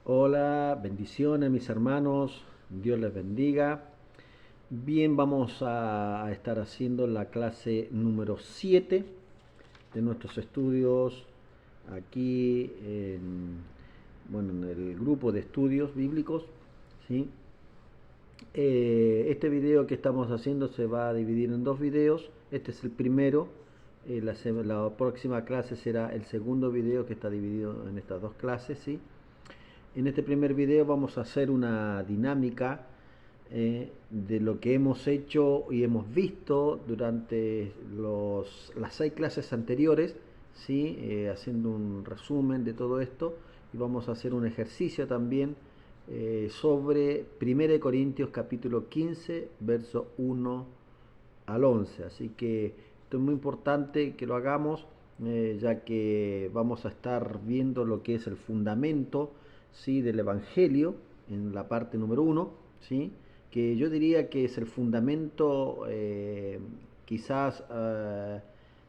Hola, bendiciones mis hermanos, Dios les bendiga. Bien, vamos a estar haciendo la clase número 7 de nuestros estudios aquí en el grupo de estudios bíblicos, ¿sí? Este video que estamos haciendo se va a dividir en dos videos. Este es el primero. La próxima clase será el segundo video que está dividido en estas dos clases, ¿sí? En este primer video vamos a hacer una dinámica de lo que hemos hecho y hemos visto durante las 6 clases anteriores, ¿sí? Haciendo un resumen de todo esto, y vamos a hacer un ejercicio también sobre 1 Corintios capítulo 15, verso 1 al 11. Así que esto es muy importante que lo hagamos, ya que vamos a estar viendo lo que es el fundamento, ¿sí?, del Evangelio en la parte número 1, ¿sí?, que yo diría que es el fundamento quizás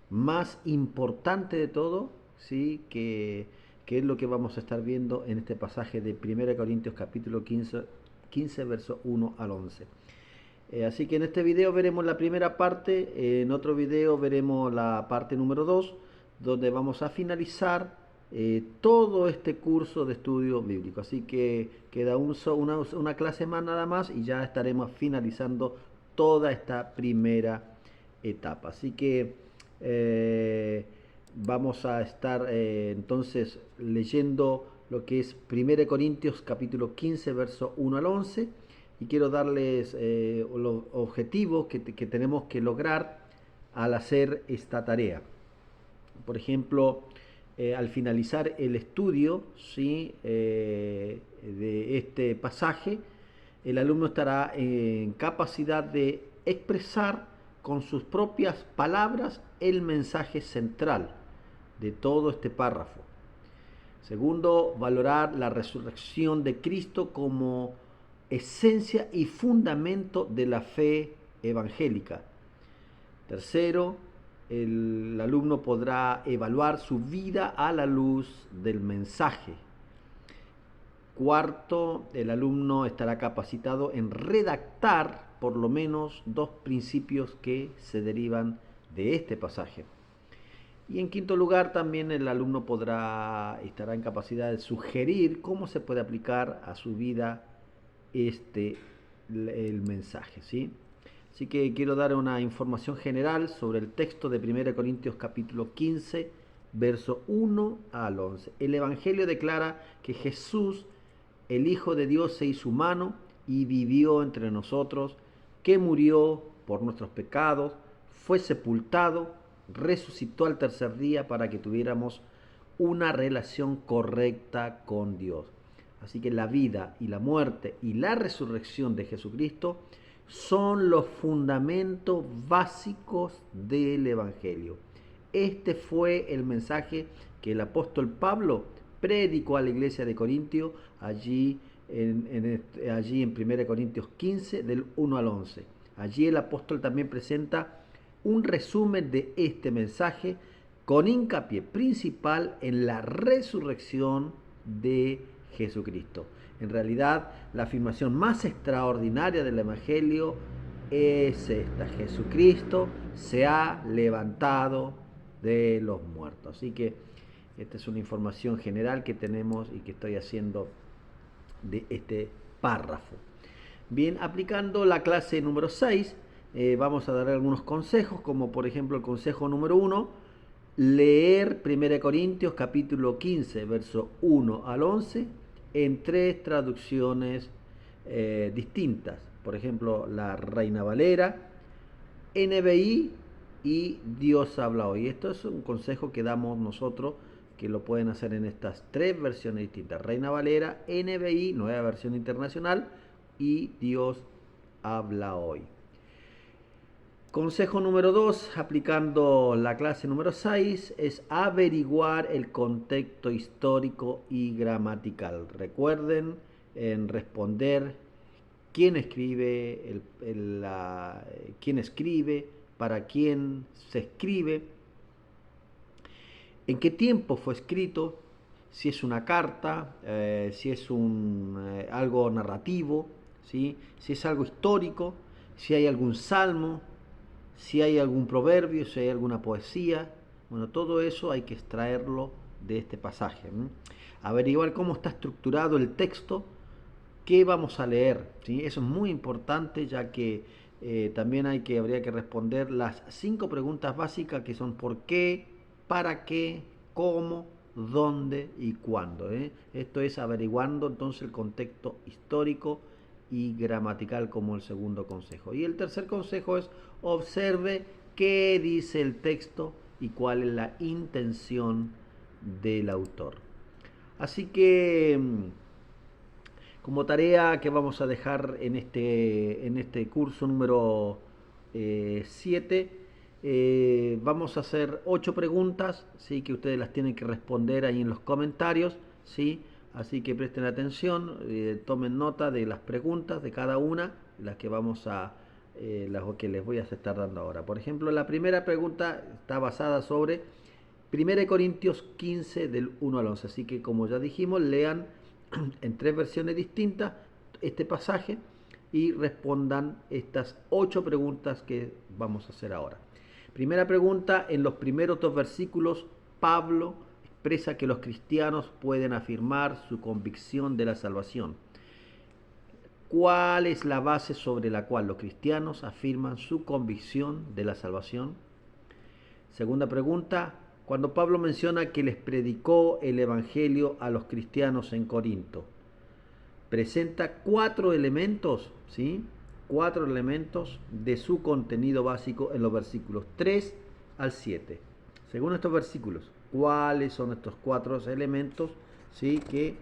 más importante de todo, ¿sí?, que es lo que vamos a estar viendo en este pasaje de 1 Corintios capítulo 15 verso 1 al 11. Así que en este video veremos la primera parte, en otro video veremos la parte número 2, donde vamos a finalizar todo este curso de estudio bíblico. Así que queda una clase más nada más y ya estaremos finalizando toda esta primera etapa. Así que vamos a estar entonces leyendo lo que es 1 Corintios capítulo 15 verso 1 al 11, y quiero darles los objetivos que tenemos que lograr al hacer esta tarea. Por ejemplo, al finalizar el estudio, ¿sí?, de este pasaje, el alumno estará en capacidad de expresar con sus propias palabras el mensaje central de todo este párrafo. Segundo, valorar la resurrección de Cristo como esencia y fundamento de la fe evangélica. Tercero, el alumno podrá evaluar su vida a la luz del mensaje. Cuarto, el alumno estará capacitado en redactar por lo menos 2 principios que se derivan de este pasaje. Y en quinto lugar, también el alumno estará en capacidad de sugerir cómo se puede aplicar a su vida el mensaje, ¿sí? Así que quiero dar una información general sobre el texto de 1 Corintios capítulo 15, verso 1 al 11. El Evangelio declara que Jesús, el Hijo de Dios, se hizo humano y vivió entre nosotros, que murió por nuestros pecados, fue sepultado, resucitó al tercer día para que tuviéramos una relación correcta con Dios. Así que la vida y la muerte y la resurrección de Jesucristo son los fundamentos básicos del Evangelio. Este fue el mensaje que el apóstol Pablo predicó a la iglesia de Corintio allí en 1 Corintios 15 del 1 al 11. Allí el apóstol también presenta un resumen de este mensaje con hincapié principal en la resurrección de Jesucristo. En realidad, la afirmación más extraordinaria del Evangelio es esta: Jesucristo se ha levantado de los muertos. Así que esta es una información general que tenemos y que estoy haciendo de este párrafo. Bien, aplicando la clase número 6, vamos a dar algunos consejos, como por ejemplo el consejo número 1, leer 1 Corintios capítulo 15, verso 1 al 11, en 3 traducciones distintas. Por ejemplo, la Reina Valera, NBI y Dios habla hoy. Esto es un consejo que damos nosotros, que lo pueden hacer en estas 3 versiones distintas: Reina Valera, NBI, Nueva Versión Internacional, y Dios habla hoy. Consejo número 2, aplicando la clase número 6, es averiguar el contexto histórico y gramatical. Recuerden en responder quién escribe, quién escribe, para quién se escribe, en qué tiempo fue escrito si es una carta, si es algo narrativo, ¿sí? Si es algo histórico, si hay algún salmo, si hay algún proverbio, si hay alguna poesía. Bueno, todo eso hay que extraerlo de este pasaje. Averiguar cómo está estructurado el texto que vamos a leer, ¿sí? Eso es muy importante, ya que también habría que responder las 5 preguntas básicas, que son por qué, para qué, cómo, dónde y cuándo. Esto es averiguando entonces el contexto histórico y gramatical como el segundo consejo. Y el tercer consejo es observe qué dice el texto y cuál es la intención del autor. Así que como tarea que vamos a dejar en este curso número 7, vamos a hacer 8 preguntas, ¿sí? Que ustedes las tienen que responder ahí en los comentarios, ¿sí? Así que presten atención, tomen nota de las preguntas de cada una, las que las que les voy a estar dando ahora. Por ejemplo, la primera pregunta está basada sobre 1 Corintios 15 del 1 al 11. Así que, como ya dijimos, lean en 3 versiones distintas este pasaje y respondan estas 8 preguntas que vamos a hacer ahora. Primera pregunta: en los primeros 2 versículos, Pablo expresa que los cristianos pueden afirmar su convicción de la salvación. ¿Cuál es la base sobre la cual los cristianos afirman su convicción de la salvación? Segunda pregunta: cuando Pablo menciona que les predicó el Evangelio a los cristianos en Corinto, presenta 4 elementos, ¿sí? 4 elementos de su contenido básico en los versículos 3 al 7. Según estos versículos, ¿cuáles son estos 4 elementos, ¿sí? Que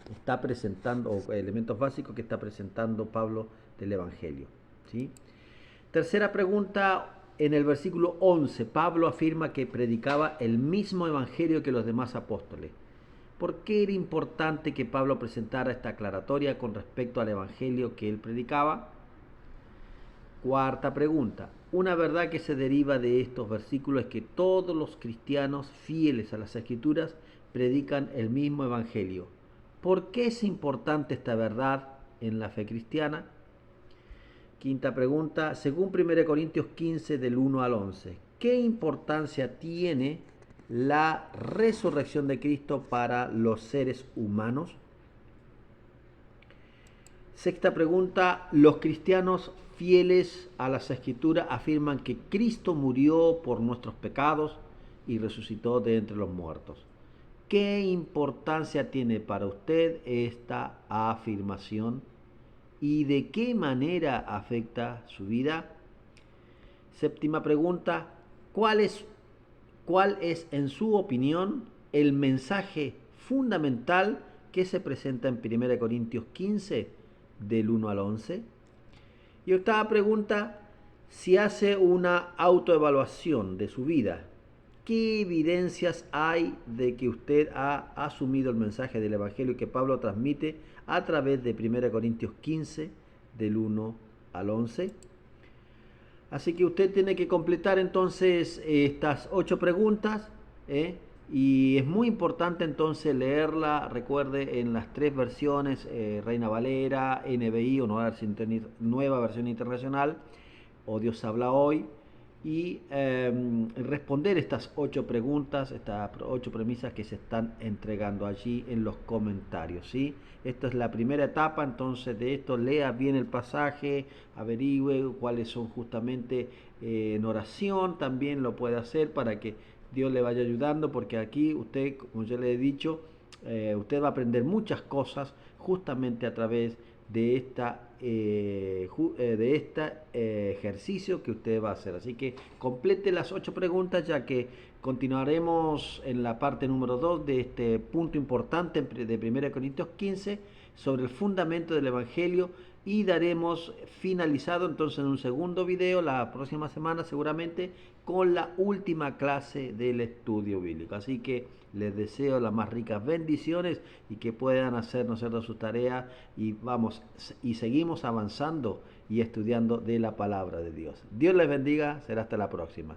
está presentando, o elementos básicos que está presentando Pablo del Evangelio, ¿sí? Tercera pregunta: en el versículo 11, Pablo afirma que predicaba el mismo evangelio que los demás apóstoles. ¿Por qué era importante que Pablo presentara esta aclaratoria con respecto al evangelio que él predicaba? Cuarta pregunta: una verdad que se deriva de estos versículos es que todos los cristianos fieles a las Escrituras predican el mismo evangelio. ¿Por qué es importante esta verdad en la fe cristiana? Quinta pregunta: según 1 Corintios 15 del 1 al 11, ¿qué importancia tiene la resurrección de Cristo para los seres humanos? Sexta pregunta: los cristianos fieles a las Escrituras afirman que Cristo murió por nuestros pecados y resucitó de entre los muertos. ¿Qué importancia tiene para usted esta afirmación? ¿Y de qué manera afecta su vida? Séptima pregunta: ¿cuál es en su opinión el mensaje fundamental que se presenta en 1 Corintios 15 del 1 al 11? Y octava pregunta: si hace una autoevaluación de su vida, ¿qué evidencias hay de que usted ha asumido el mensaje del Evangelio que Pablo transmite a través de 1 Corintios 15, del 1 al 11? Así que usted tiene que completar entonces estas 8 preguntas, y es muy importante entonces leerla, recuerde, en las 3 versiones, Reina Valera, NBI o Nueva Versión Internacional, o Dios habla hoy, y responder estas 8 preguntas, estas 8 premisas que se están entregando allí en los comentarios, ¿sí? Esta es la primera etapa, entonces, de esto. Lea bien el pasaje, averigüe cuáles son justamente, en oración también lo puede hacer para que Dios le vaya ayudando, porque aquí usted, como yo le he dicho, usted va a aprender muchas cosas justamente a través de este ejercicio que usted va a hacer. Así que complete las 8 preguntas, ya que continuaremos en la parte número 2 de este punto importante de 1 Corintios 15 sobre el fundamento del Evangelio, y daremos finalizado entonces en un segundo video la próxima semana seguramente con la última clase del estudio bíblico. Así que les deseo las más ricas bendiciones y que puedan hacer, ¿no es cierto?, sus tareas, y seguimos avanzando y estudiando de la palabra de Dios. Dios les bendiga, será hasta la próxima.